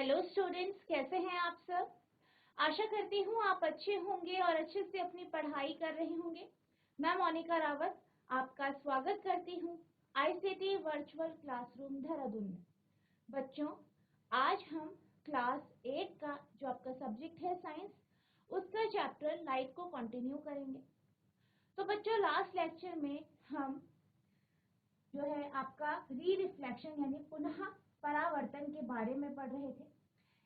Hello students, कैसे हैं आप सब। आशा करती हूँ आप अच्छे होंगे और अच्छे से अपनी पढ़ाई कर रहे होंगे। मैं मोनिका रावत आपका स्वागत करती हूँ आईसीटी वर्चुअल क्लासरूम देहरादून में। बच्चों, आज हम क्लास 8 का जो आपका सब्जेक्ट है साइंस, उसका चैप्टर लाइट को कंटिन्यू करेंगे। तो बच्चों, लास्ट लेक्चर में हम जो है आपका री रिफ्लेक्शन यानी पुनः परावर्तन के बारे में पढ़ रहे थे।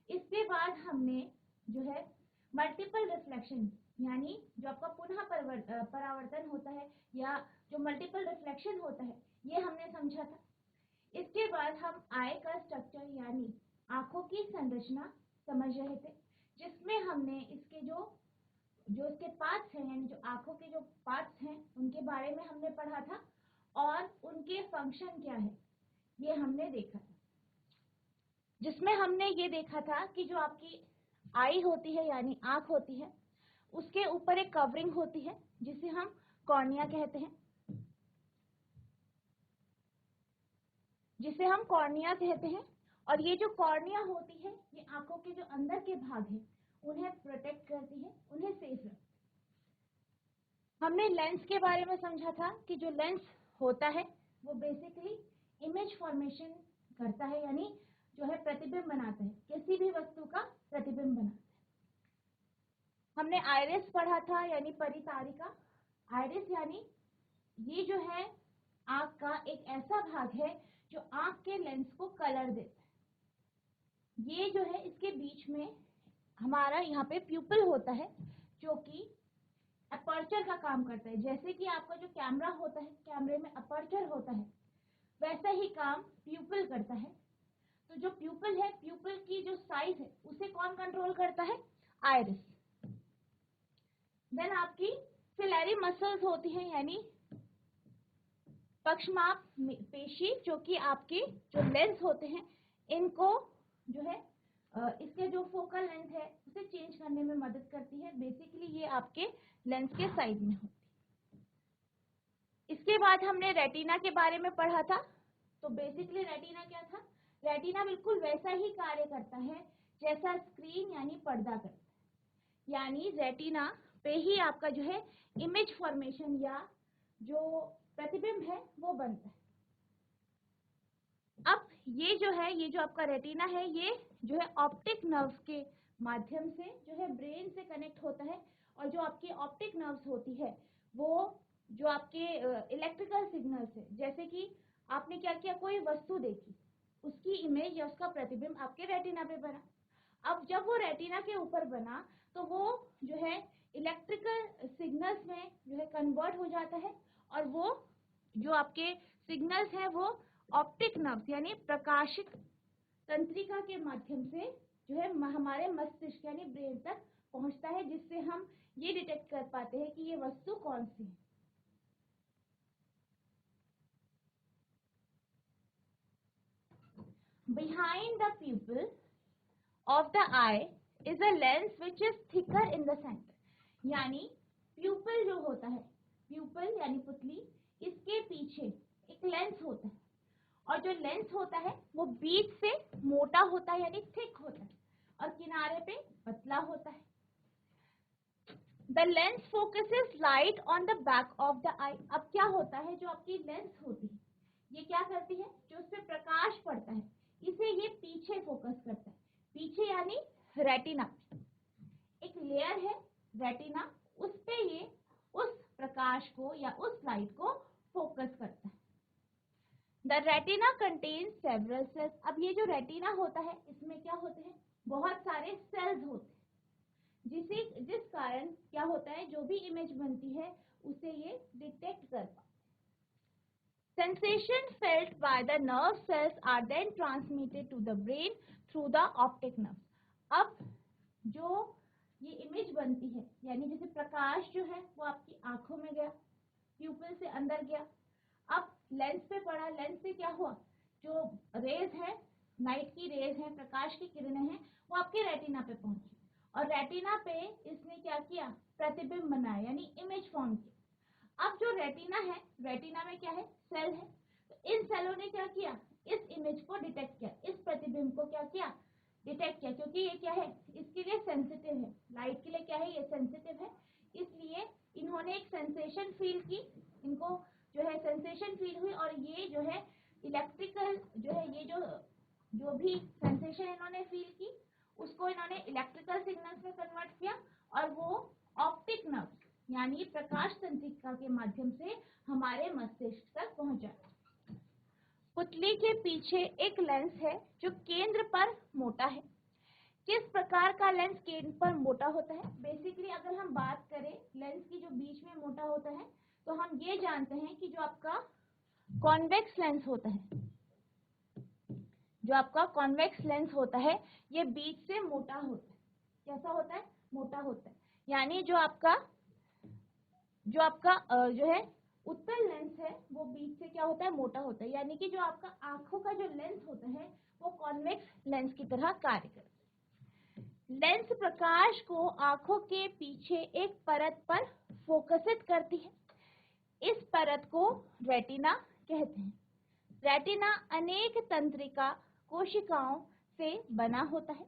इसके बाद हमने जो है मल्टीपल रिफ्लेक्शन यानी जो आपका पुनः परावर्तन होता है या जो मल्टीपल रिफ्लेक्शन होता है, ये हमने समझा था। इसके बाद हम आई का स्ट्रक्चर यानी आंखों की संरचना समझ रहे थे, जिसमें हमने इसके जो इसके पार्ट्स हैं यानी जो आंखों के जो पार्ट्स हैं उनके बारे में हमने पढ़ा था और उनके फंक्शन क्या है ये हमने देखा था। जिसमें हमने ये देखा था कि जो आपकी आई होती है यानी आंख होती है, उसके ऊपर एक कवरिंग होती है जिसे हम कॉर्निया कहते हैं, और ये जो कॉर्निया होती है ये आंखों के जो अंदर के भाग हैं उन्हें प्रोटेक्ट करती है, उन्हें सेफ रखती है। हमने लेंस के बारे में समझा था कि जो लेंस होता है वो बेसिकली इमेज फॉर्मेशन करता है यानी जो है प्रतिबिंब बनाता है, किसी भी वस्तु का प्रतिबिंब बनाता है। हमने आइरिस पढ़ा था यानी परितारिका। आइरिस यानी ये जो है आंख का एक ऐसा भाग है जो आंख के लेंस को कलर देता है। ये जो है इसके बीच में हमारा यहाँ पे प्यूपिल होता है जो कि अपर्चर का काम करता है। जैसे कि आपका जो कैमरा होता है, कैमरे में अपर्चर होता है, वैसा ही काम प्यूपिल करता है। तो जो प्यूपिल है, प्यूपिल की जो साइज है उसे कौन कंट्रोल करता है? आइरिस। देन आपकी सिलेरी मसल्स होती हैं यानी पक्षमाप पेशी, जो कि आपके जो लेंस होते हैं इनको जो है इसके जो फोकल लेंथ है उसे चेंज करने में मदद करती है। बेसिकली ये आपके लेंस के साइड में होती है। इसके बाद हमने रेटिना के बारे में पढ़ा था। तो बेसिकली रेटिना क्या था? रेटिना बिल्कुल वैसा ही कार्य करता है जैसा स्क्रीन यानी पर्दा करता है, यानी रेटिना पे ही आपका जो है इमेज फॉर्मेशन या जो प्रतिबिंब है वो बनता है। अब ये जो है, ये जो आपका रेटिना है, ये जो है ऑप्टिक नर्व्स के माध्यम से जो है ब्रेन से कनेक्ट होता है, और जो आपकी ऑप्टिक नर्व्स होती है वो जो आपके इलेक्ट्रिकल सिग्नल्स है, जैसे कि आपने क्या किया, कोई वस्तु देखी, उसकी इमेज या उसका प्रतिबिंब आपके रेटिना पे बना। अब जब वो रेटिना के ऊपर बना तो वो जो है इलेक्ट्रिकल सिग्नल्स में जो है कन्वर्ट हो जाता है, और वो जो आपके सिग्नल्स हैं वो ऑप्टिक नर्व्स यानी प्रकाशिक तंत्रिका के माध्यम से जो है हमारे मस्तिष्क यानी ब्रेन तक पहुंचता है, जिससे हम ये डिटेक्ट कर पाते हैं कि ये वस्तु कौन सी है। Behind the pupil of the eye is a lens which is thicker in the center. यानी प्यूपिल जो होता है, प्यूपिल यानी पुतली, इसके पीछे एक लेंस होता है, और जो लेंस होता है वो बीच से मोटा होता है यानी थिक होता है, और किनारे पे पतला होता है। The lens focuses light on the back of the eye. अब क्या होता है, जो आपकी लेंस होती है ये क्या करती है, जो उससे प्रकाश पड़ता है इसे ये पीछे फोकस करता है। पीछे यानी रेटिना, एक लेयर है रेटिना, उस पे ये उस प्रकाश को या उस लाइट को फोकस करता है। The retina contains several cells. अब ये जो रेटिना होता है इसमें क्या होते हैं, बहुत सारे सेल्स होते हैं, जिस कारण क्या होता है, जो भी इमेज बनती है उसे ये डिटेक्ट कर पाते हैं। Sensation felt by the nerve cells are then transmitted to the brain through the optic nerve. अब जो ये इमेज बनती है यानी जैसे प्रकाश जो है वो आपकी आंखों में गया, प्यूपिल से अंदर गया, अब लेंस पे पड़ा, लेंस से क्या हुआ, जो रेज है, लाइट की रेज है, प्रकाश की किरणें हैं, वो आपके रेटिना पे पहुंची, और रेटिना पे इसने क्या किया, प्रतिबिंब बनाया यानी इमेज फॉर्म की। अब जो रेटिना है, रेटिना में क्या है, सेल है, तो इन सेलों ने क्या किया, इस इमेज को डिटेक्ट किया, इस प्रतिबिंब को क्या किया, डिटेक्ट किया, क्योंकि ये क्या है, इसके लिए सेंसिटिव है, लाइट के लिए क्या है, ये सेंसिटिव है, इसलिए इन्होंने एक सेंसेशन फील की, इनको जो है सेंसेशन फील हुई, और ये जो है इलेक्ट्रिकल जो है, ये जो भी सेंसेशन इन्होंने फील की उसको इन्होंने इलेक्ट्रिकल सिग्नल्स में कन्वर्ट किया, और वो ऑप्टिक नर्व यानी प्रकाश तंत्रिका के माध्यम से हमारे मस्तिष्क तक पहुंचा। पुतली के पीछे एक लेंस है जो केंद्र पर मोटा है। किस प्रकार का लेंस केंद्र पर मोटा होता है? बेसिकली अगर हम बात करें लेंस की जो बीच में मोटा होता है, तो हम ये जानते हैं कि जो आपका कॉन्वेक्स लेंस होता है, जो आपका कॉन्वेक्स लेंस होता है, ये बीच से मोटा होता है। कैसा होता है? मोटा होता है। यानी जो आपका जो है उत्तल लेंस है वो बीच से क्या होता है? मोटा होता है। यानी कि जो आपका आंखों का जो लेंस होता है वो कॉन्वेक्स लेंस की तरह कार्य करता है। लेंस प्रकाश को आंखों के पीछे एक परत पर फोकसित करती है। इस परत को रेटिना कहते हैं। रेटिना अनेक तंत्रिका कोशिकाओं से बना होता है।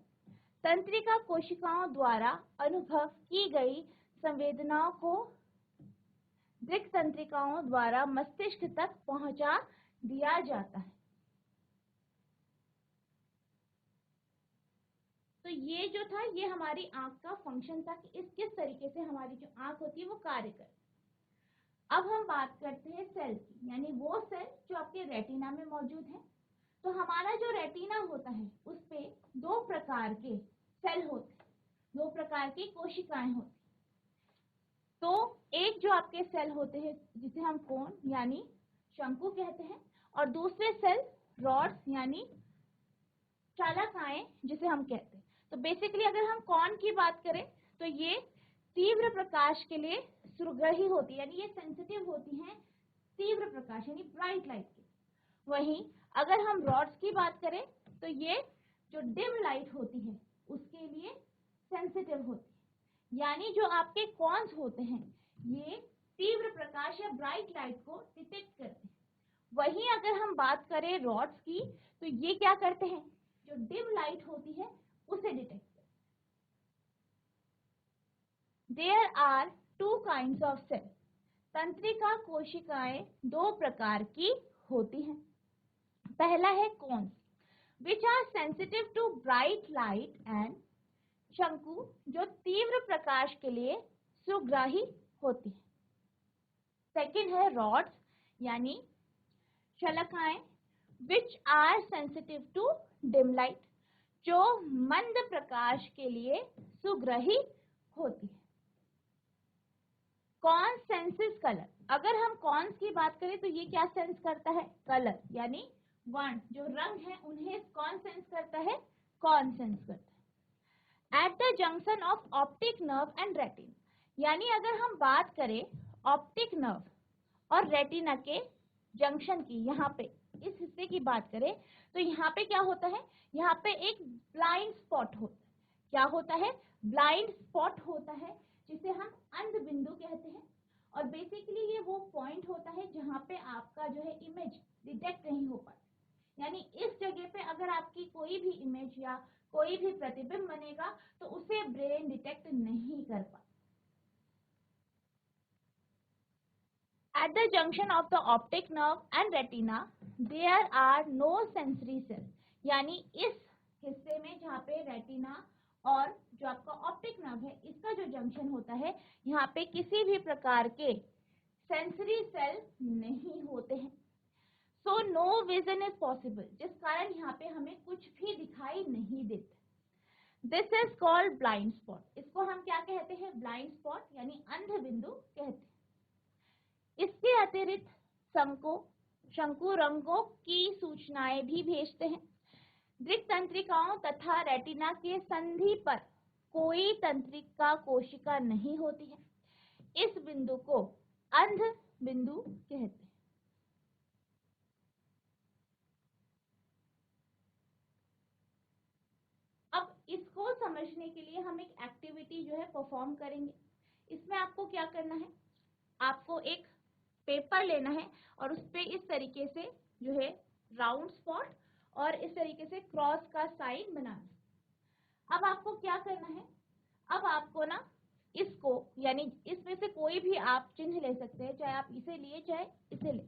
तंत्रिका कोशिकाओं द्वारा अनुभव की गई संवेदनाओं को दृक तंत्रिकाओं द्वारा मस्तिष्क तक पहुंचा दिया जाता है। तो ये जो था, ये हमारी आंख का फंक्शन था कि इस किस तरीके से हमारी जो आंख होती है वो कार्य करती है। अब हम बात करते हैं सेल की, यानी वो सेल जो आपके रेटिना में मौजूद है। तो हमारा जो रेटिना होता है उस पे दो प्रकार के सेल होते हैं, दो प्रकार की कोशिकाएं होती हैं। तो एक जो आपके सेल होते हैं जिसे हम कोन यानी शंकु कहते हैं, और दूसरे सेल रॉड्स यानी चालकाएं जिसे हम कहते हैं। तो बेसिकली अगर हम कोन की बात करें तो ये तीव्र प्रकाश के लिए सुग्राही होती है, यानी ये सेंसिटिव होती हैं तीव्र प्रकाश यानी ब्राइट लाइट के। वहीं अगर हम रॉड्स की बात करें तो ये जो डिम लाइट होती है उसके लिए सेंसिटिव होती है। यानी जो आपके कॉन्स होते हैं ये तीव्र प्रकाश या ब्राइट लाइट को डिटेक्ट करते हैं। वहीं अगर हम बात करें रॉड्स की तो ये क्या करते हैं, जो डिम लाइट होती है उसे डिटेक्ट करते हैं। There are two kinds of cell. तंत्रिका कोशिकाएं दो प्रकार की होती हैं। पहला है cones which are sensitive to bright light, and शंकु जो तीव्र प्रकाश के लिए सुग्राही होती है। सेकंड है रॉड्स यानी शलाकाएं which are sensitive to dim light जो मंद प्रकाश के लिए सुग्राही होती है। कौन सेंसेस कलर? अगर हम कॉन्स की बात करें तो ये क्या सेंस करता है? कलर यानी वर्ण, जो रंग है उन्हें कौन सेंस करता है? कौन सेंस करता है। At the junction of optic nerve and retina, यानी अगर हम बात करें ऑप्टिक नर्व और रेटिना के जंक्शन की, यहाँ पे इस हिस्से की बात करें तो यहाँ पे क्या होता है? यहाँ पे एक ब्लाइंड स्पॉट होता है। क्या होता है? ब्लाइंड स्पॉट होता है जिसे हम अंध बिंदु कहते हैं। और बेसिकली ये वो पॉइंट होता है जहाँ पे आपका जो है इमेज डिटेक्ट नहीं हो पाती। यानी इस जगह पे अगर आपकी कोई भी इमेज या कोई भी प्रतिबिंब बनेगा तो उसे ब्रेन डिटेक्ट नहीं कर पाता। At the junction of the optic nerve and retina, there are no sensory cells. यानी इस हिस्से में जहाँ पे रेटिना और जो आपका ऑप्टिक नर्व है इसका जो जंक्शन होता है, यहाँ पे किसी भी प्रकार के सेंसरी सेल नहीं होते हैं। So no vision is possible, जिस कारण यहाँ पे हमें कुछ भी दिखाई नहीं देता। This is called blind spot. इसको हम क्या कहते हैं? ब्लाइंड स्पॉट यानी अंध बिंदु कहते हैं। इसके अतिरिक्त शंकु रंगों की सूचनाएं भी भेजते हैं। दृक तंत्रिकाओं तथा रेटिना के संधि पर कोई तंत्रिका कोशिका नहीं होती है। इस बिंदु को अंध बिंदु कहते हैं। अब इसको समझने के लिए हम एक एक्टिविटी जो है परफॉर्म करेंगे। इसमें आपको क्या करना है? आपको एक पेपर लेना है और उस पे इस तरीके से जो है राउंड स्पॉट और इस तरीके से क्रॉस का साइन बनाना। अब आपको क्या करना है, अब आपको ना इसको यानी इसमें से कोई भी आप चिन्ह ले सकते हैं, चाहे आप इसे लिए चाहे इसे ले।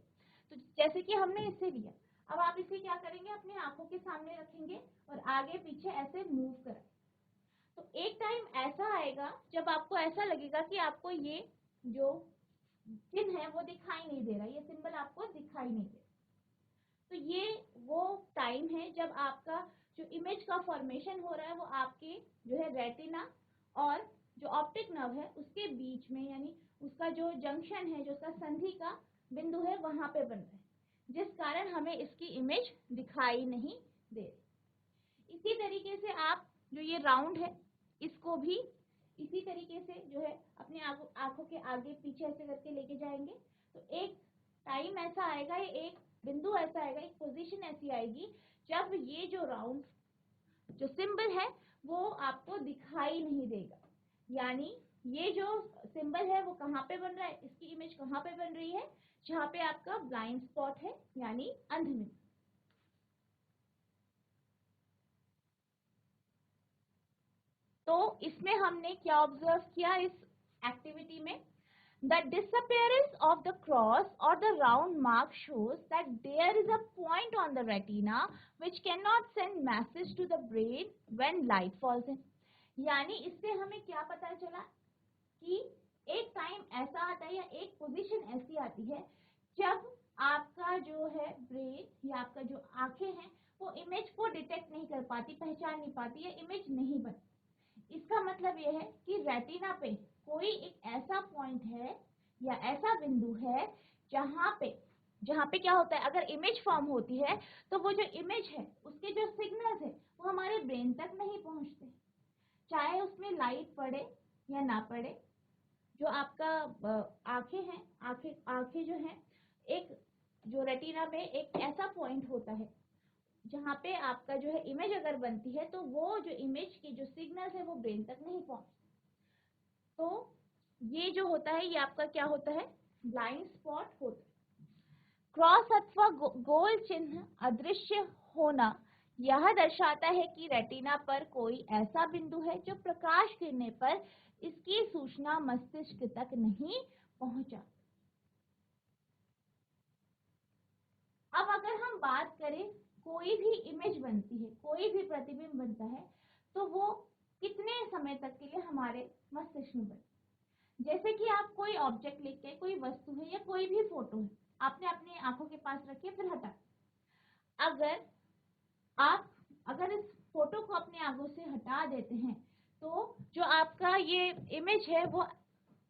तो जैसे कि हमने इसे लिया, अब आप इसे क्या करेंगे, अपनी आंखों के सामने रखेंगे और आगे पीछे ऐसे मूव करें। तो एक टाइम ऐसा आएगा जब आपको ऐसा लगेगा कि आपको ये जो चिन्ह है वो दिखाई नहीं दे रहा, ये सिंबल आपको दिखाई नहीं दे रहा। तो ये वो टाइम है जब आपका जो इमेज का फॉर्मेशन हो रहा है वो आपके जो है रेटिना और जो ऑप्टिक नर्व है उसके बीच में, यानी उसका जो जंक्शन है, जो उसका संधि का बिंदु है, वहां पे बन रहा है, जिस कारण हमें इसकी इमेज दिखाई नहीं दे रही। इसी तरीके से आप जो ये राउंड है इसको भी इसी तरीके से जो है अपने आंखों के आगे पीछे ऐसे करके लेके जाएंगे। तो एक टाइम ऐसा आएगा, एक बिंदु ऐसा आएगा, एक पोजीशन ऐसी आएगी जब ये जो राउंड जो सिंबल है वो आपको दिखाई नहीं देगा। यानी ये जो सिंबल है वो कहाँ पे बन रहा है, इसकी इमेज कहाँ पे बन रही है, जहाँ पे आपका ब्लाइंड स्पॉट है यानी अंधबिंदु। तो इसमें हमने क्या ऑब्जर्व किया इस एक्टिविटी में, the disappearance of the cross or the round mark shows that there is a point on the retina which cannot send message to the brain when light falls in। यानी इससे हमें क्या पता चला कि एक टाइम ऐसा आता है या एक पोजीशन ऐसी आती है जब आपका जो है ब्रेन या आपका जो आंखें हैं वो इमेज को डिटेक्ट नहीं कर पाती, पहचान नहीं पाती, या इमेज नहीं बनती। इसका मतलब यह है कि रेटिना पे कोई एक ऐसा पॉइंट है या ऐसा बिंदु है जहाँ पे क्या होता है, अगर इमेज फॉर्म होती है तो वो जो इमेज है उसके जो सिग्नल्स है वो हमारे ब्रेन तक नहीं पहुँचते, चाहे उसमें लाइट पड़े या ना पड़े। जो आपका आंखें हैं, आंखें जो हैं, एक जो रेटिना में एक ऐसा पॉइंट होता है जहाँ पे आपका जो है इमेज अगर बनती है तो वो जो इमेज की जो सिग्नल्स है वो ब्रेन तक नहीं पहुंचते। तो ये जो होता है ये आपका क्या होता है, ब्लाइंड स्पॉट होता है। क्रॉस अथवा गोल चिन्ह अदृश्य होना यह दर्शाता है कि रेटिना पर कोई ऐसा बिंदु है जो प्रकाश गिरने पर इसकी सूचना मस्तिष्क तक नहीं पहुंचा। अब अगर हम बात करें, कोई भी इमेज बनती है, कोई भी प्रतिबिंब बनता है तो वो कितने समय तक के लिए हमारे मस्तिष्क में बनता है। जैसे कि आप कोई ऑब्जेक्ट लेके, कोई वस्तु है या कोई भी फोटो है, आपने अपनी आंखों के पास रखी फिर हटा, अगर इस फोटो को अपनी आंखों से हटा देते हैं तो जो आपका ये इमेज है वो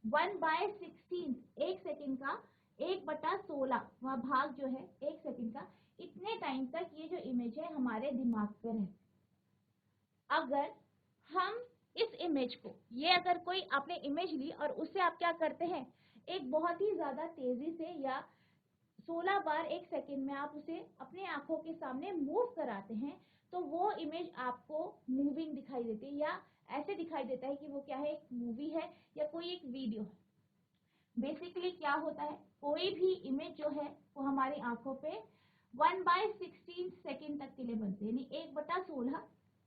1/16 एक सेकेंड का 1/16 वह भाग जो है एक सेकेंड का, इतने टाइम तक ये जो इमेज है हमारे दिमाग पर है। अगर हम इस इमेज को, ये अगर कोई आपने इमेज ली और उससे आप क्या करते हैं, एक बहुत ही ज्यादा तेजी से या 16 बार एक सेकेंड में आप उसे अपने आंखों के सामने मूव कराते हैं तो वो इमेज आपको मूविंग दिखाई देती है, या ऐसे दिखाई देता है कि वो क्या है, एक मूवी है या कोई एक वीडियो है। बेसिकली क्या होता है, कोई भी इमेज जो है वो हमारी आंखों पे 1/16 सेकेंड तक के लिए बनते हैं, यानी 1/16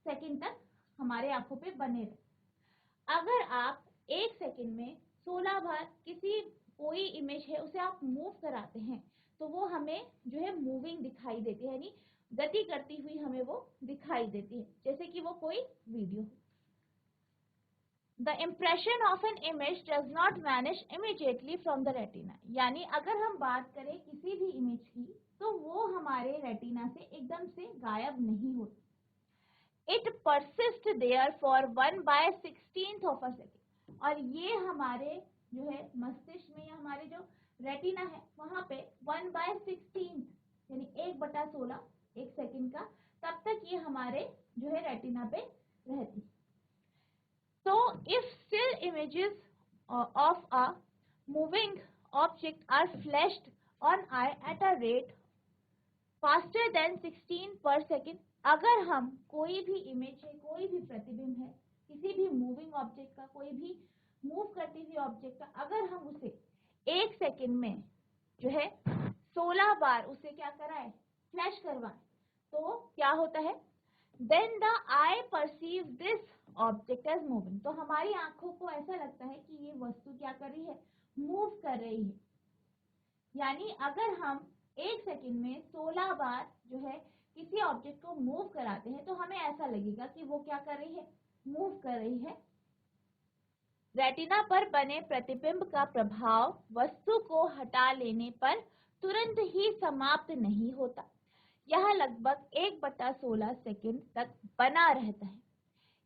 सेकेंड तक हमारे आंखों पे बने रहे। अगर आप एक सेकेंड में 16 बार कोई इमेज है उसे आप मूव कराते हैं तो वो हमें जो है मूविंग दिखाई देती है, यानी गति करती हुई हमें वो दिखाई देती है, जैसे कि वो कोई वीडियो हो। The impression of an image does not vanish immediately from the retina। यानी अगर हम बात करें किसी भी इमेज की तो वो हमारे रेटिना से एकदम से गायब नहीं होती। It persists there for 1/16 of a second। और ये हमारे जो है मस्तिष्क में या हमारे जो रेटिना है वहां पे 1/16 यानी 1/16 एक सेकेंड का, तब तक ये हमारे जो है रेटिना पे रहती है। So if still images of a moving object are flashed on eye at a rate faster than 16 per second, अगर हम कोई भी इमेज है, कोई भी प्रतिबिंब है, किसी भी मूविंग ऑब्जेक्ट का, कोई भी मूव करती हुई ऑब्जेक्ट का, अगर हम उसे एक सेकेंड में जो है 16 बार उसे क्या कराए, फ्लैश करवाए, तो क्या होता है, then the eye perceive this object as moving. तो हमारी आंखों को ऐसा लगता है कि ये वस्तु क्या कर रही है, मूव कर रही है। यानी अगर हम एक सेकंड में 16 बार जो है किसी ऑब्जेक्ट को मूव कराते हैं तो हमें ऐसा लगेगा कि वो क्या कर रही है, मूव कर रही है। रेटिना पर बने प्रतिबिंब का प्रभाव वस्तु को हटा लेने पर तुरंत ही समाप्त नहीं होता। यह लगभग 1/16 सेकंड तक बना रहता है।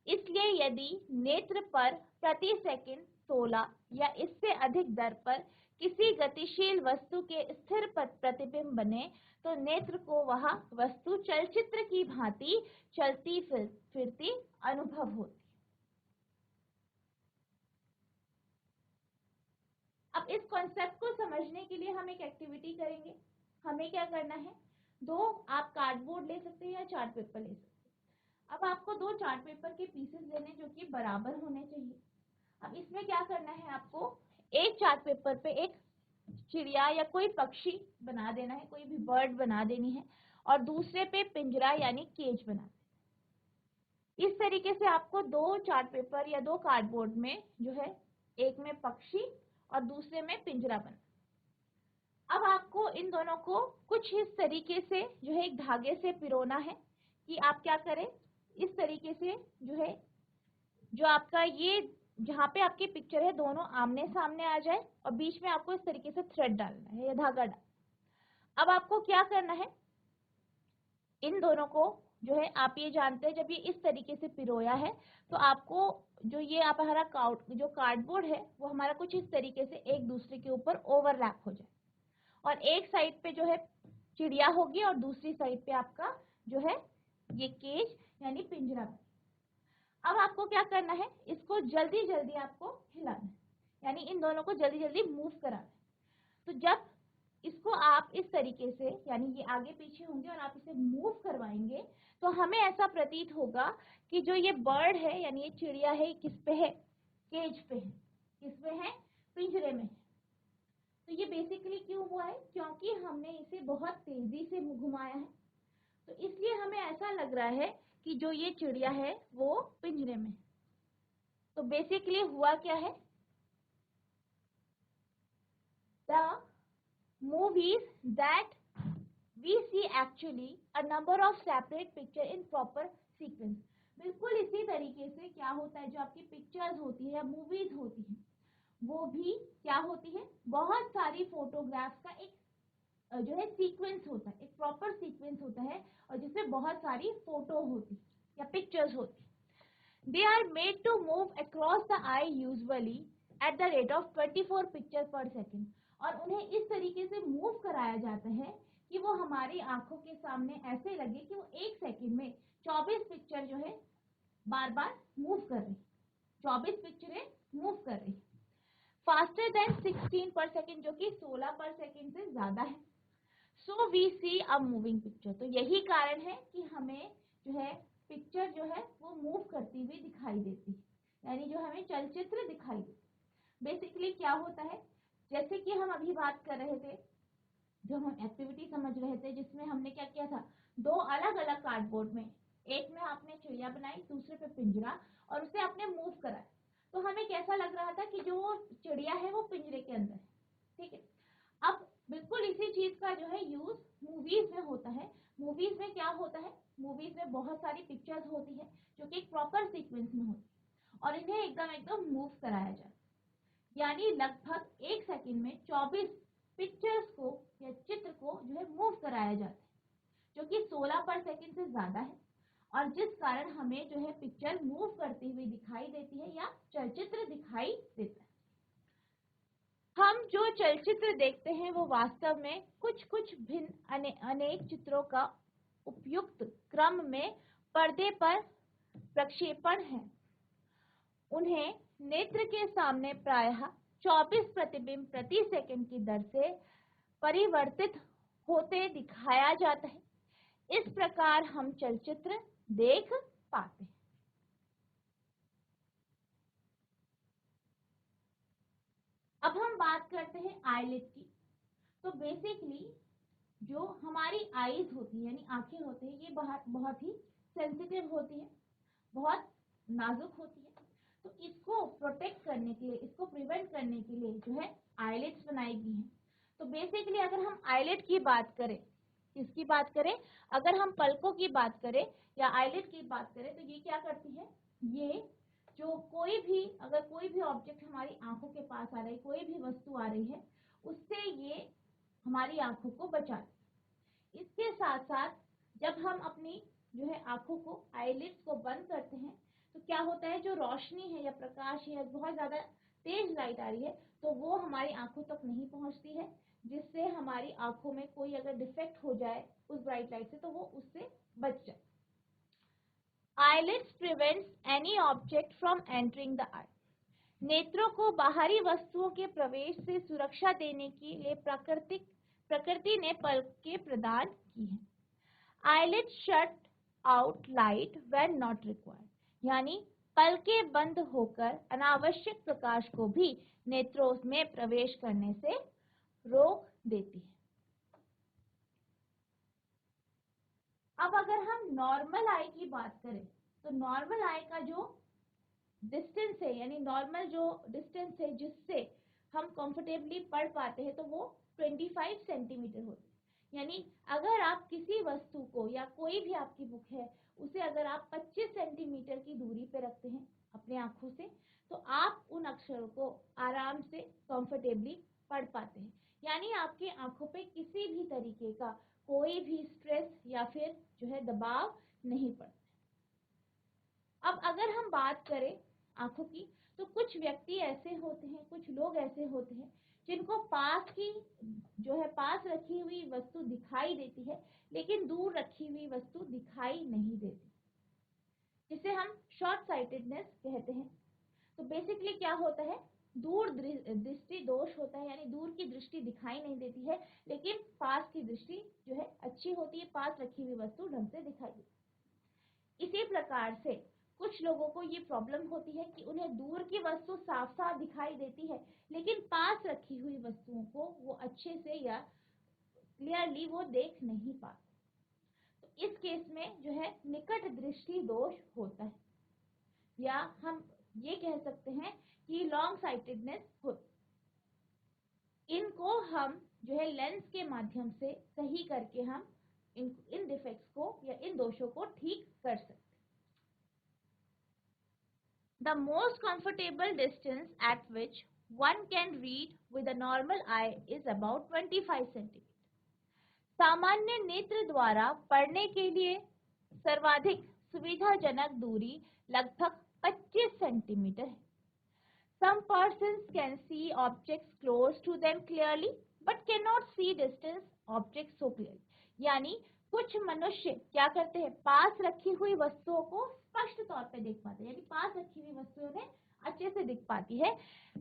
इसलिए यदि नेत्र पर प्रति सेकंड 16 या इससे अधिक दर पर किसी गतिशील वस्तु के स्थिर प्रतिबिंब बने तो नेत्र को वह वस्तु चलचित्र की भांति चलती फिरती अनुभव होती। अब इस कॉन्सेप्ट को समझने के लिए हम एक एक्टिविटी करेंगे। हमें क्या करना है, दो आप कार्डबोर्ड ले सकते हैं या चार्ट पेपर ले सकते हैं। अब आपको दो चार्ट पेपर के पीसेस लेने जो कि बराबर होने चाहिए। अब इसमें क्या करना है, आपको एक चार्ट पेपर पे एक चिड़िया या कोई पक्षी बना देना है, कोई भी बर्ड बना देनी है, और दूसरे पे पिंजरा यानी केज बना देना। इस तरीके से आपको दो चार्ट पेपर या दो कार्डबोर्ड में जो है एक में पक्षी और दूसरे में पिंजरा बना। अब आपको इन दोनों को कुछ इस तरीके से जो है एक धागे से पिरोना है कि आप क्या करें, इस तरीके से जो है जो आपका ये जहाँ पे आपकी पिक्चर है दोनों आमने सामने आ जाए और बीच में आपको इस तरीके से थ्रेड डालना है या धागा डालना। अब आपको क्या करना है, इन दोनों को जो है आप ये जानते हैं जब ये इस तरीके से पिरोया है तो आपको जो ये आप हमारा जो कार्डबोर्ड है वो हमारा कुछ इस तरीके से एक दूसरे के ऊपर ओवरलैप हो जाए और एक साइड पे जो है चिड़िया होगी और दूसरी साइड पे आपका जो है ये केज यानी पिंजरा। अब आपको क्या करना है, इसको जल्दी जल्दी आपको हिलाना है, यानी इन दोनों को जल्दी जल्दी मूव कराना है। तो जब इसको आप इस तरीके से यानी ये आगे पीछे होंगे और आप इसे मूव करवाएंगे तो हमें ऐसा प्रतीत होगा कि जो ये बर्ड है यानी ये चिड़िया है किस पे है, केज पे है, किस पे है, पिंजरे में है। तो ये बेसिकली क्यों हुआ है, क्योंकि हमने इसे बहुत तेजी से घुमाया है, तो इसलिए हमें ऐसा लग रहा है कि जो ये चिड़िया है वो पिंजरे में है। तो बेसिकली हुआ क्या है, the movies that we see actually a number of separate picture in proper sequence। बिल्कुल इसी तरीके से क्या होता है, जो आपकी पिक्चर्स होती है, मूवीज होती है, वो भी क्या होती है, बहुत सारी फोटोग्राफ्स का एक जो है सीक्वेंस होता है, एक प्रॉपर सीक्वेंस होता है और जिसमें बहुत सारी फोटो होती है या पिक्चर्स होती है। They are made to move across the eye usually at the rate of 24 picture per second. और उन्हें इस तरीके से मूव कराया जाता है कि वो हमारी आंखों के सामने ऐसे लगे कि वो एक सेकंड में 24 पिक्चर जो है बार बार मूव कर रही, 24 पिक्चरें मूव कर रही, फास्टर देन 16 पर सेकेंड, जो कि 16 पर सेकेंड से ज्यादा है। So we see a moving picture. तो यही कारण है कि हमें जो है पिक्चर जो है वो मूव करती हुई दिखाई देती है, यानी जो हमें चलचित्र दिखाई देती है। बेसिकली क्या होता है, जैसे कि हम अभी बात कर रहे थे, जो हम एक्टिविटी समझ रहे थे जिसमें हमने क्या किया था, दो अलग अलग कार्डबोर्ड में, एक में आपने चिड़िया बनाई, दूसरे पे पिंजरा, और उसे आपने मूव कराया। तो हमें कैसा लग रहा था कि जो चिड़िया है वो पिंजरे के अंदर है, ठीक है। अब बिल्कुल इसी चीज का जो है यूज मूवीज में होता है। मूवीज में क्या होता है, मूवीज में बहुत सारी पिक्चर्स होती है जो कि एक प्रॉपर सीक्वेंस में होती है और इन्हें एकदम एकदम मूव कराया जाता है, यानी लगभग एक सेकंड में 24 पिक्चर्स को या चित्र को जो है मूव कराया जाता है, जो कि 16 पर सेकंड से ज्यादा है और जिस कारण हमें जो है पिक्चर मूव करती हुई दिखाई देती है या चलचित्र दिखाई देता है। हम जो चलचित्र देखते हैं वो वास्तव में कुछ कुछ भिन्न अनेक चित्रों का उपयुक्त क्रम में पर्दे पर प्रक्षेपण है। उन्हें नेत्र के सामने प्रायः 24 प्रतिबिंब प्रति सेकंड की दर से परिवर्तित होते दिखाया जाता है। इस प्रकार हम चलचित्र देख पाते हैं। अब हम बात करते हैं आईलिड की। तो बेसिकली जो हमारी आईज होती है यानी आंखें होती है, ये बहुत ही सेंसिटिव होती है, बहुत नाजुक होती है। तो इसको प्रोटेक्ट करने के लिए, इसको प्रिवेंट करने के लिए जो है आईलेट्स बनाई गई हैं। तो बेसिकली अगर हम आईलेट की बात करें, किसकी बात करें, अगर हम पलकों की बात करें या आईलेट की बात करें, तो ये क्या करती है, ये जो कोई भी, अगर कोई भी ऑब्जेक्ट हमारी आंखों के पास आ रही है, कोई भी वस्तु आ रही है, उससे ये हमारी आंखों को बचाती है। इसके साथ साथ जब हम अपनी जो है आंखों को, आईलिड्स को बंद करते हैं, तो क्या होता है, जो रोशनी है या प्रकाश है, बहुत ज्यादा तेज लाइट आ रही है, तो वो हमारी आंखों तक नहीं पहुंचती है, जिससे हमारी आंखों में कोई अगर डिफेक्ट हो जाए उस ब्राइट लाइट से, तो वो उससे बच जाए। Eyelids prevents any object from entering the eye. नेत्रों को बाहरी वस्तुओं के प्रवेश से सुरक्षा देने के लिए प्रकृति ने पलकें प्रदान की हैं। Eyelid shut out light when not required, यानी पलकें बंद होकर अनावश्यक प्रकाश को भी नेत्रों में प्रवेश करने से रोक देती है। अब अगर हम नॉर्मल आई की बात करें, तो नॉर्मल आई का जो डिस्टेंस है, यानी नॉर्मल जो डिस्टेंस है जिससे हम कंफर्टेबली पढ़ पाते हैं, तो वो 25 सेंटीमीटर होती है। यानी अगर आप किसी वस्तु को, या कोई भी आपकी बुक है, उसे अगर आप 25 सेंटीमीटर की दूरी पे रखते हैं अपने आंखों से, तो आप उन अक्षरों को आराम से कंफर्टेबली पढ़ पाते हैं। यानी आपकी आंखों पे किसी भी तरीके का कोई भी स्ट्रेस या फिर जो है दबाव नहीं पड़ता। अब अगर हम बात करें आंखों की, तो कुछ व्यक्ति ऐसे होते हैं, कुछ लोग ऐसे होते हैं जिनको पास की जो है पास रखी हुई वस्तु दिखाई देती है, लेकिन दूर रखी हुई वस्तु दिखाई नहीं देती, जिसे हम शॉर्ट साइटेडनेस कहते हैं। तो बेसिकली क्या होता है, दूर दृष्टि दोष होता है, यानी दूर की दृष्टि दिखाई नहीं देती है, लेकिन पास की दृष्टि जो है अच्छी होती है, पास रखी हुई वस्तु ढंग से दिखाई देती है। इसी प्रकार से कुछ लोगों को ये प्रॉब्लम होती है कि उन्हें दूर की वस्तु साफ साफ दिखाई देती है, लेकिन पास रखी हुई वस्तुओं को वो अच्छे से या क्लियरली वो देख नहीं पाते। तो इस केस में जो है निकट दृष्टि दोष होता है, या हम ये कह सकते हैं कि लॉन्ग साइटेडनेस होती। इनको हम जो है लेंस के माध्यम से सही करके हम इन डिफेक्ट्स को या इन दोषों को ठीक कर सकते हैं। The most comfortable distance at which one can read with a normal eye is about 25 centimeters. सामान्य नेत्र द्वारा पढ़ने के लिए सर्वाधिक सुविधाजनक दूरी लगभग 25 सेंटीमीटर है। Some persons can see objects close to them clearly, but cannot see distant objects so clearly. यानी कुछ मनुष्य क्या करते हैं, पास रखी हुई वस्तुओं को स्पष्ट तौर पे देख पाते हैं, यानी पास रखी हुई वस्तुओं में अच्छे से दिख पाती है,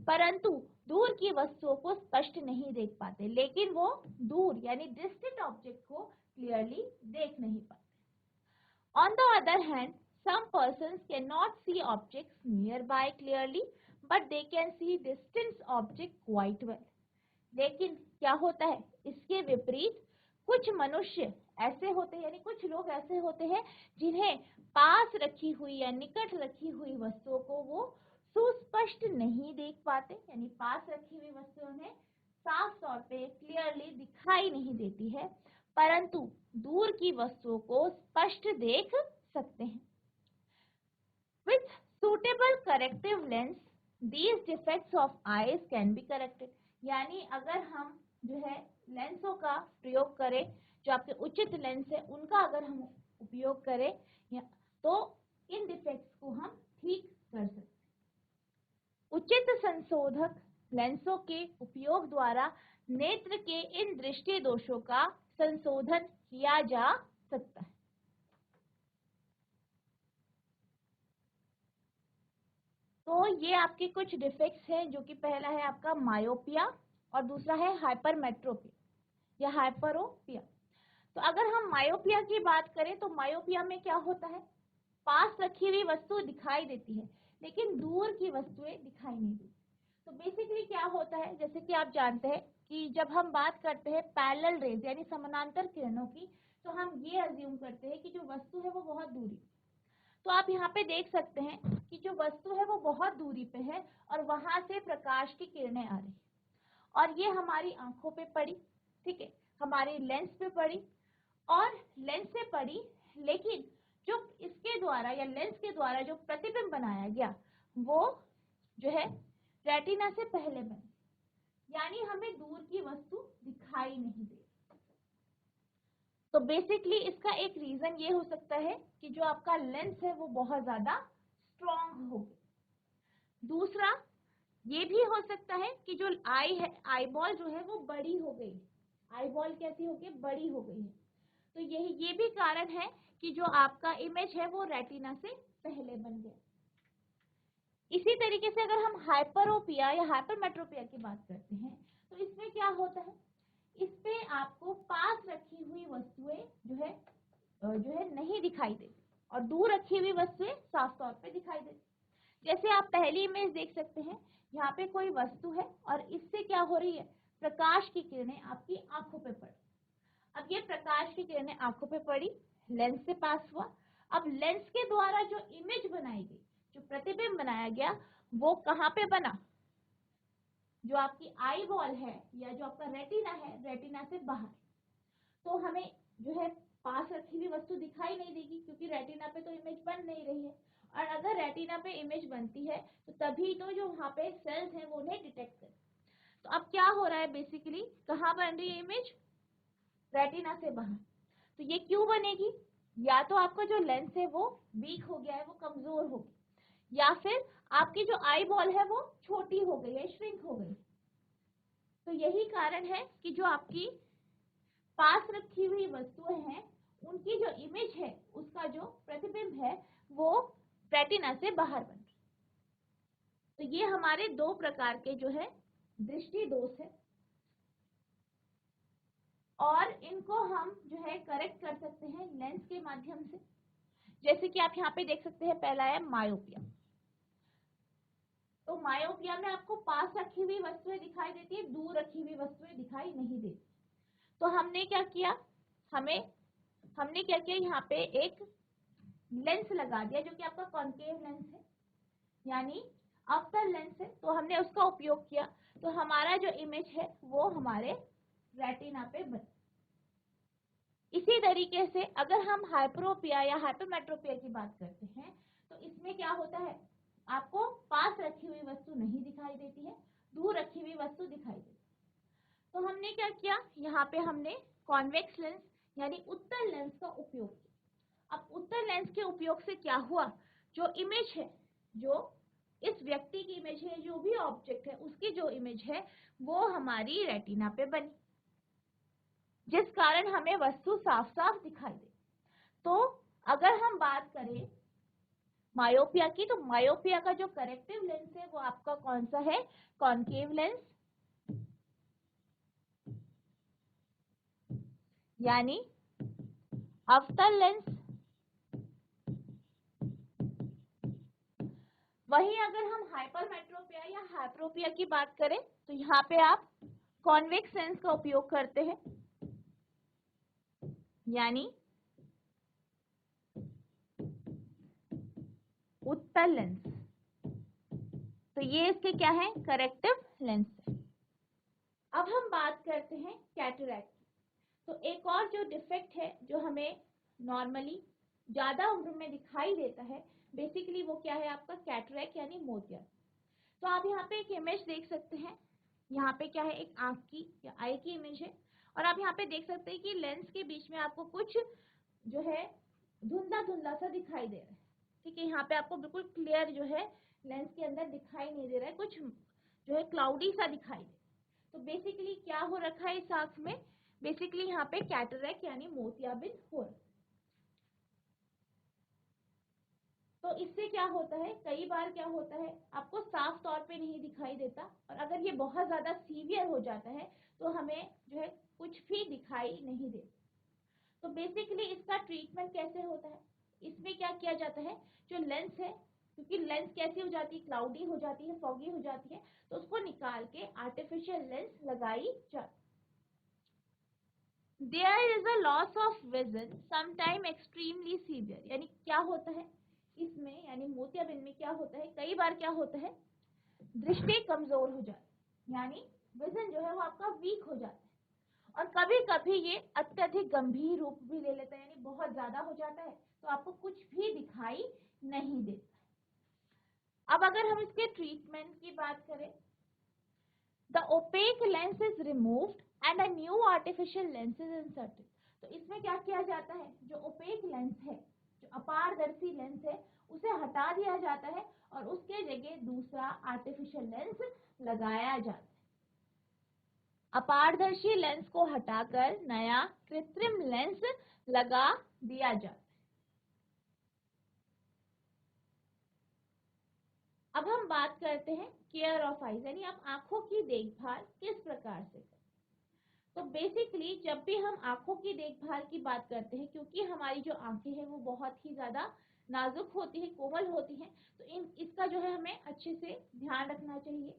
परंतु दूर की वस्तुओं को स्पष्ट नहीं देख पाते, लेकिन वो दूर यानी डिस्टेंट ऑब्जेक्ट को क्लियरली देख नहीं पाते। On the other hand, some persons cannot see objects nearby clearly, but they can see distant objects quite well. लेकिन क्या होता है, इसके विपरीत कुछ मनुष्य ऐसे होते हैं, यानी कुछ लोग ऐसे होते हैं जिन्हें पास रखी हुई या निकट रखी हुई वस्तुओं को वो सुस्पष्ट नहीं देख पाते, यानी पास रखी हुई वस्तुओं में साफ तौर पे क्लियरली दिखाई नहीं देती है, परंतु दूर की वस्तुओं को स्पष्ट देख सकते हैं। With suitable corrective lens, these defects of eyes can be corrected. यानी अगर हम जो है लेंसों का प्रयोग करें, जो आपके उचित लेंस है उनका अगर हम उपयोग करें, तो इन डिफेक्ट्स को हम ठीक कर सकते हैं। उचित संशोधक लेंसों के उपयोग द्वारा नेत्र के इन दृष्टि दोषों का संशोधन किया जा सकता है। तो ये आपके कुछ डिफेक्ट्स हैं, जो कि पहला है आपका मायोपिया और दूसरा है हाइपरमेट्रोपिया या हाइपरोपिया। तो अगर हम मायोपिया की बात करें, तो मायोपिया में क्या होता है, पास रखी हुई वस्तु दिखाई देती है, लेकिन दूर की वस्तुएं दिखाई नहीं देती। तो बेसिकली क्या होता है, जैसे कि आप जानते हैं कि जब हम बात करते हैं पैरेलल रेज यानी समानांतर किरणों की, तो हम ये अज्यूम करते हैं कि जो वस्तु है वो बहुत दूरी। तो आप यहाँ पे देख सकते हैं कि जो वस्तु है वो बहुत दूरी पे है और वहां से प्रकाश की किरणें आ रही और ये हमारी आंखों पे पड़ी, ठीक है, हमारी लेंस पे पड़ी और लेंस से पड़ी, लेकिन जो इसके द्वारा या लेंस के द्वारा जो प्रतिबिंब बनाया गया वो जो है रेटिना से पहले बने, यानी हमें दूर की वस्तु दिखाई नहीं दे। तो बेसिकली इसका एक रीजन ये हो सकता है कि जो आपका लेंस है वो बहुत ज्यादा स्ट्रॉन्ग हो गया। दूसरा ये भी हो सकता है कि जो आई है, आई बॉल जो है वो बड़ी हो गई, आई बॉल कैसी हो गई, बड़ी हो गई है। तो ये भी कारण है कि जो आपका इमेज है वो रेटिना से पहले बन गया। इसी तरीके से अगर हम हाइपरोपिया या हाइपरमेट्रोपिया की बात करते हैं तो इसमें क्या होता है, इसपे आपको पास रखी हुई वस्तुएं जो है नहीं दिखाई देती और दूर रखी हुई वस्तुएं साफ तौर पे दिखाई देती। जैसे आप पहली इमेज देख सकते हैं, यहाँ पे कोई वस्तु है और इससे क्या हो रही है, प्रकाश की किरणें आपकी आंखों पे पड़। अब ये प्रकाश की किरणें आंखों पे पड़ी, लेंस से पास हुआ। अब लेंस के द्वारा जो इमेज बनाई गई, जो प्रतिबिंब बनाया गया, वो कहाँ पे बना, जो आपकी आई बॉल है या जो आपका रेटिना है, रेटिना से बाहर। तो हमें जो है पास रखी हुई वस्तु दिखाई नहीं देगी क्योंकि रेटिना पे तो इमेज बन नहीं रही है। और अगर रेटिना पे इमेज बनती है तो तभी तो जो वहाँ पे सेल्स हैं वो उन्हें डिटेक्ट करें। तो अब क्या हो रहा है, बेसिकली कहाँ बन रही है इमेज, रेटिना से बाहर। तो ये क्यों बनेगी, या तो आपका जो लेंस है वो वीक हो गया है, वो कमजोर हो गया, या फिर आपकी जो आई बॉल है वो छोटी हो गई है, श्रिंक हो गई। तो यही कारण है कि जो आपकी पास रखी हुई वस्तुएं हैं उनकी जो इमेज है, उसका जो प्रतिबिंब है वो रेटिना से बाहर बन रहा है। तो ये हमारे दो प्रकार के जो है दृष्टि दोष है और इनको हम जो है करेक्ट कर सकते हैं लेंस के माध्यम से। जैसे कि आप यहाँ पे देख सकते हैं, पहला है मायोपिया। तो मायोपिया में आपको पास रखी हुई वस्तुएं दिखाई देती है, दूर रखी हुई वस्तुएं दिखाई नहीं देती। तो हमने क्या किया, हमने क्या किया, यहाँ पे एक लेंस लगा दिया जो कि आपका कॉन्केव लेंस है, यानी अवतल लेंस है। तो हमने उसका उपयोग किया, तो हमारा जो इमेज है वो हमारे रेटिना पे बना। इसी तरीके से अगर हम हाइपरोपिया या हाइपरमेट्रोपिया की बात करते हैं तो इसमें क्या होता है, आपको पास रखी हुई वस्तु नहीं दिखाई देती है, दूर रखी हुई वस्तु दिखाई देती है। तो हमने क्या किया, यहाँ पे हमने कॉन्वेक्स लेंस यानी उत्तल लेंस का उपयोग किया। अब उत्तल लेंस के उपयोग से क्या हुआ, जो इमेज है, जो इस व्यक्ति की इमेज है, जो भी ऑब्जेक्ट है उसकी जो इमेज है वो हमारी रेटिना पे बनी, जिस कारण हमें वस्तु साफ साफ दिखाई दे। तो अगर हम बात करें मायोपिया की, तो मायोपिया का जो करेक्टिव लेंस है वो आपका कौन सा है, कॉन्केव लेंस, यानी अवतल लेंस। वहीं अगर हम हाइपरमेट्रोपिया या हाइपरोपिया की बात करें तो यहाँ पे आप कॉन्वेक्स लेंस का उपयोग करते हैं, यानी उत्तल लेंस। तो ये इसके क्या है, करेक्टिव लेंस है। अब हम बात करते हैं कैटरैक्ट। तो एक और जो डिफेक्ट है जो हमें नॉर्मली ज्यादा उम्र में दिखाई देता है, बेसिकली वो क्या है, आपका कैटरैक्ट यानी मोतिया। तो आप यहाँ पे एक इमेज देख सकते हैं, यहाँ पे क्या है, एक आंख की या आई की इमेज है और आप यहाँ पे देख सकते हैं कि लेंस के बीच में आपको कुछ जो है धुंधला धुंधला सा दिखाई दे रहा है। ठीक है, यहाँ पे आपको बिल्कुल क्लियर जो है लेंस के अंदर दिखाई नहीं दे रहा है, कुछ जो है क्लाउडी सा दिखाई दे। तो बेसिकली क्या हो रखा है इस आंख में, बेसिकली यहाँ पे कैटरैक्ट यानी मोतियाबिंद हो रहा है। तो इससे क्या होता है, कई बार क्या होता है आपको साफ तौर पे नहीं दिखाई देता और अगर ये बहुत ज्यादा सीवियर हो जाता है तो हमें जो है कुछ भी दिखाई नहीं देता। तो बेसिकली इसका ट्रीटमेंट कैसे होता है, इसमें क्या किया जाता है, जो लेंस है, क्योंकि लेंस कैसी हो जाती है, क्लाउडी हो जाती है, फॉगी हो जाती है, तो उसको निकाल के आर्टिफिशियल लेंस लगाई जाती है। There is a loss of vision sometime extremely severe, यानी क्या होता है इसमें, यानी मोतियाबिंद में क्या होता है, कई बार क्या होता है दृष्टि कमजोर हो जाती है, यानी विजन जो है वो आपका वीक हो जाता है। और कभी कभी ये अत्यधिक गंभीर रूप भी ले लेता है, यानी बहुत ज्यादा हो जाता है तो आपको कुछ भी दिखाई नहीं देता। अब अगर हम इसके ट्रीटमेंट की बात करें, the OPEC lens is removed and a new artificial lens is inserted. तो इसमें क्या किया जाता है, जो ओपेक लेंस है, जो अपारदर्शी लेंस है, उसे हटा दिया जाता है और उसके जगह दूसरा आर्टिफिशियल लेंस लगाया जाता है। अपारदर्शी लेंस को हटाकर नया कृत्रिम लेंस लगा दिया जाता है। अब हम बात करते हैं केयर ऑफ आईज, यानी आप आंखों की देखभाल किस प्रकार से करें। तो बेसिकली जब भी हम आंखों की देखभाल की बात करते हैं, क्योंकि हमारी जो आंखें हैं वो बहुत ही ज्यादा नाजुक होती है, कोमल होती हैं, तो इसका जो है हमें अच्छे से ध्यान रखना चाहिए।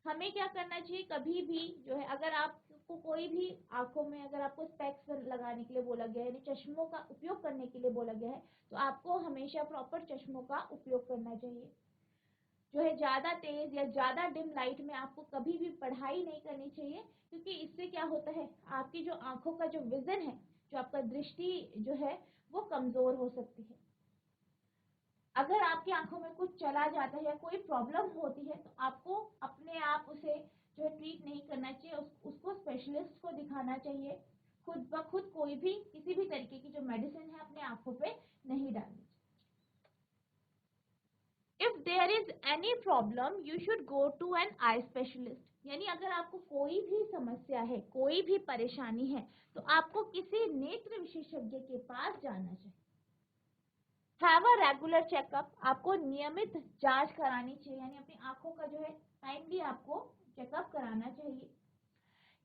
हमें क्या करना चाहिए, कभी भी जो है अगर आपको कोई भी आंखों में अगर आपको स्पेक्स लगाने के लिए बोला गया है, यानी चश्मों का उपयोग करने के लिए बोला गया है, तो आपको हमेशा प्रॉपर चश्मों का उपयोग करना चाहिए। जो है ज्यादा तेज या ज्यादा डिम लाइट में आपको कभी भी पढ़ाई नहीं करनी चाहिए, क्योंकि इससे क्या होता है आपकी जो आंखों का जो विजन है, जो आपका दृष्टि जो है वो कमजोर हो सकती है। अगर आपकी आंखों में कुछ चला जाता है या कोई प्रॉब्लम होती है तो आपको अपने आप उसे जो है ट्रीट नहीं करना चाहिए, उसको स्पेशलिस्ट को दिखाना चाहिए। खुद ब खुद कोई भी किसी भी तरीके की जो मेडिसिन है अपने आंखों पे नहीं डालनी। If there is any problem you should go to an eye specialist, यानी अगर आपको कोई भी समस्या है, कोई भी परेशानी है, तो आपको किसी नेत्र विशेषज्ञ के पास जाना चाहिए। हैव अ रेगुलर चेकअप, आपको नियमित जांच करानी चाहिए, यानी अपनी आंखों का जो है टाइमली आपको चेकअप कराना चाहिए।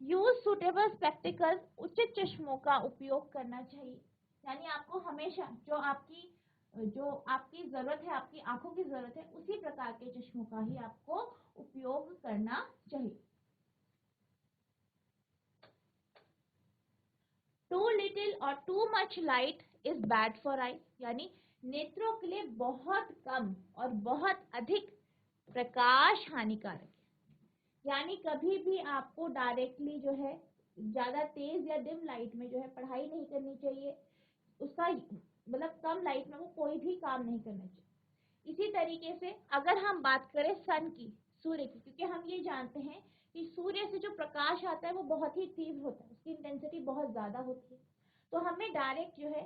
यूज सुटेबल स्पेक्टिकल्स, उचित चश्मों का उपयोग करना चाहिए, यानी आपको हमेशा जो आपकी जरूरत है, आपकी आंखों की जरूरत है, उसी प्रकार के चश्मों का ही आपको उपयोग करना चाहिए। टू लिटिल और too much light is bad for I, यानी नेत्रों के लिए बहुत कम और बहुत अधिक प्रकाश हानिकारक है। यानी कभी भी आपको डायरेक्टली जो है ज्यादा तेज या डिम लाइट में जो है पढ़ाई नहीं करनी चाहिए, उसका मतलब कम लाइट में वो कोई भी काम नहीं करना चाहिए। इसी तरीके से अगर हम बात करें सन की, सूर्य की, क्योंकि हम ये जानते हैं कि सूर्य से जो प्रकाश आता है वो बहुत ही तीव्र होता है, उसकी इंटेंसिटी बहुत ज्यादा होती है, तो हमें डायरेक्ट जो है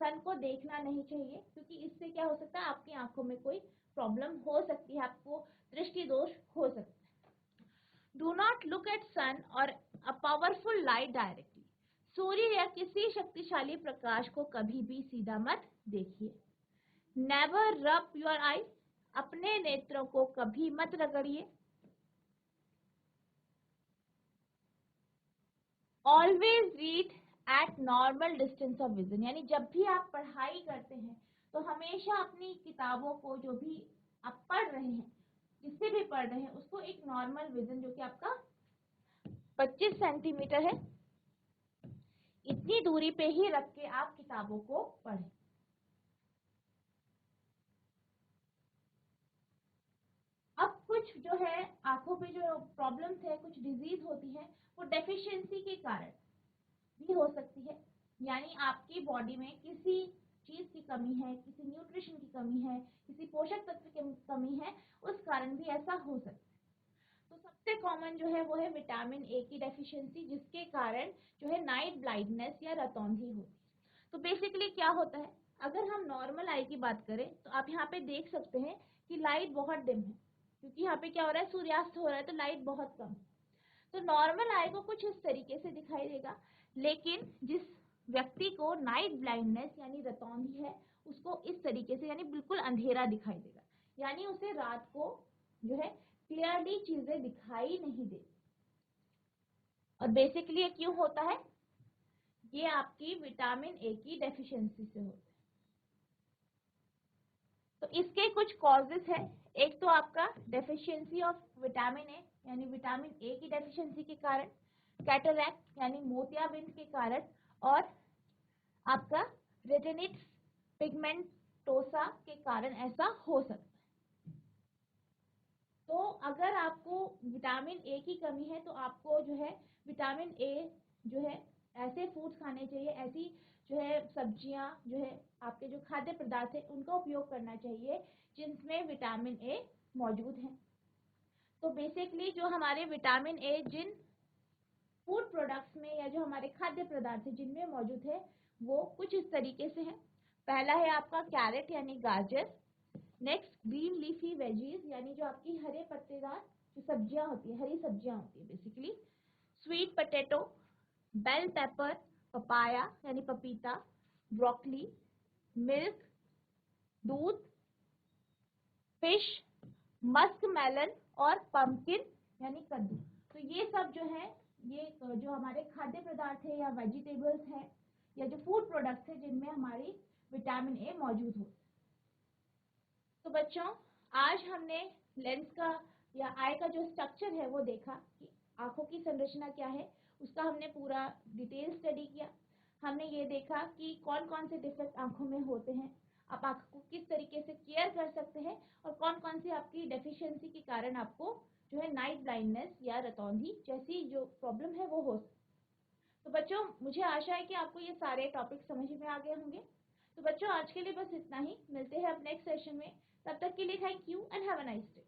सन को देखना नहीं चाहिए, क्योंकि इससे क्या हो सकता है आपकी आंखों में कोई प्रॉब्लम हो सकती है, आपको दृष्टि दोष हो सकता है। डू नॉट लुक एट सन और अ पावरफुल लाइट डायरेक्टली, सूर्य या किसी शक्तिशाली प्रकाश को कभी भी सीधा मत देखिए। नेवर रब योर आईज, अपने नेत्रों को कभी मत रगड़िए। Always read at normal distance of vision, यानी जब भी आप पढ़ाई करते हैं तो हमेशा अपनी किताबों को, जो भी आप पढ़ रहे हैं, जिससे भी पढ़ रहे हैं, उसको एक नॉर्मल विजन जो कि आपका 25 सेंटीमीटर है, इतनी दूरी पे ही रख के आप किताबों को पढ़ें। अब कुछ जो है आंखों पे जो प्रॉब्लम्स है, कुछ डिजीज होती है, वो डेफिशिएंसी के कारण भी हो सकती है, यानी आपकी बॉडी में किसी चीज की कमी है, किसी न्यूट्रिशन की कमी है, किसी पोषक तत्व की कमी है, उस कारण भी ऐसा हो सकता है। तो सबसे कॉमन जो है वो है विटामिन ए की डेफिशिएंसी, जिसके कारण जो है नाइट ब्लाइंडनेस या रतौंधी होती है। तो बेसिकली क्या होता है, अगर हम नॉर्मल आई की बात करें तो आप यहाँ पे देख सकते हैं कि लाइट बहुत डिम है, क्योंकि यहाँ पे क्या हो रहा है, सूर्यास्त हो रहा है, तो लाइट बहुत कम है। तो नॉर्मल आई को कुछ इस तरीके से दिखाई देगा, लेकिन जिस व्यक्ति को नाइट ब्लाइंडनेस यानी रतौंधी है, उसको इस तरीके से यानी बिल्कुल अंधेरा दिखाई देगा, यानी उसे रात को जो है क्लियरली चीजें दिखाई नहीं देती। और बेसिकली ये क्यों होता है, ये आपकी विटामिन ए की डेफिशिएंसी से होता है। तो इसके कुछ कॉजेस है, एक तो आपका डेफिशिएंसी ऑफ विटामिन ए, यानी विटामिन ए की डेफिशिएंसी के कारण। कैटरैक्ट यानी मोतियाबिंद के कारण, और आपका रेटिनिटिस पिगमेंटोसा के कारण ऐसा हो सकता है। तो अगर आपको विटामिन ए की कमी है तो आपको जो है विटामिन ए जो है ऐसे फूड्स खाने चाहिए, ऐसी जो है सब्जियां जो है आपके जो खाद्य पदार्थ है उनका उपयोग करना चाहिए जिनमें विटामिन ए मौजूद है। तो बेसिकली जो हमारे विटामिन ए जिन फूड प्रोडक्ट्स में या जो हमारे खाद्य पदार्थ है जिनमें मौजूद है वो कुछ इस तरीके से है। पहला है आपका कैरेट यानी गाजर, नेक्स्ट ग्रीन लीफी वेजीज यानी जो आपकी हरे पत्तेदार जो सब्जियां होती है, हरी सब्जियां होती है basically, sweet potato, bell pepper, papaya यानी पपीता, ब्रोकली, मिल्क, दूध, फिश, मस्क मेलन और पंपकिन यानी कद्दू। तो ये सब जो है ये जो हमारे खाद्य पदार्थ है या वेजिटेबल्स है या जो फूड प्रोडक्ट्स है जिनमें हमारी विटामिन ए मौजूद हो। तो बच्चों आज हमने लेंस का या आई का जो स्ट्रक्चर है वो देखा कि आंखों की संरचना क्या है, उसका हमने पूरा डिटेल स्टडी किया। हमने ये देखा कि कौन कौन से डिफेक्ट आंखों में होते हैं, आप आंखों को किस तरीके से केयर कर सकते हैं और कौन कौन सी आपकी डेफिशिएंसी के कारण आपको जो है नाइट ब्लाइंडनेस या रतौंधी जैसी जो प्रॉब्लम है वो हो सकती है। तो बच्चों मुझे आशा है कि आपको ये सारे टॉपिक समझ में आ गए होंगे। तो बच्चों आज के लिए बस इतना ही, मिलते हैं अब नेक्स्ट सेशन में। तब तक के लिए thank you and have a nice day.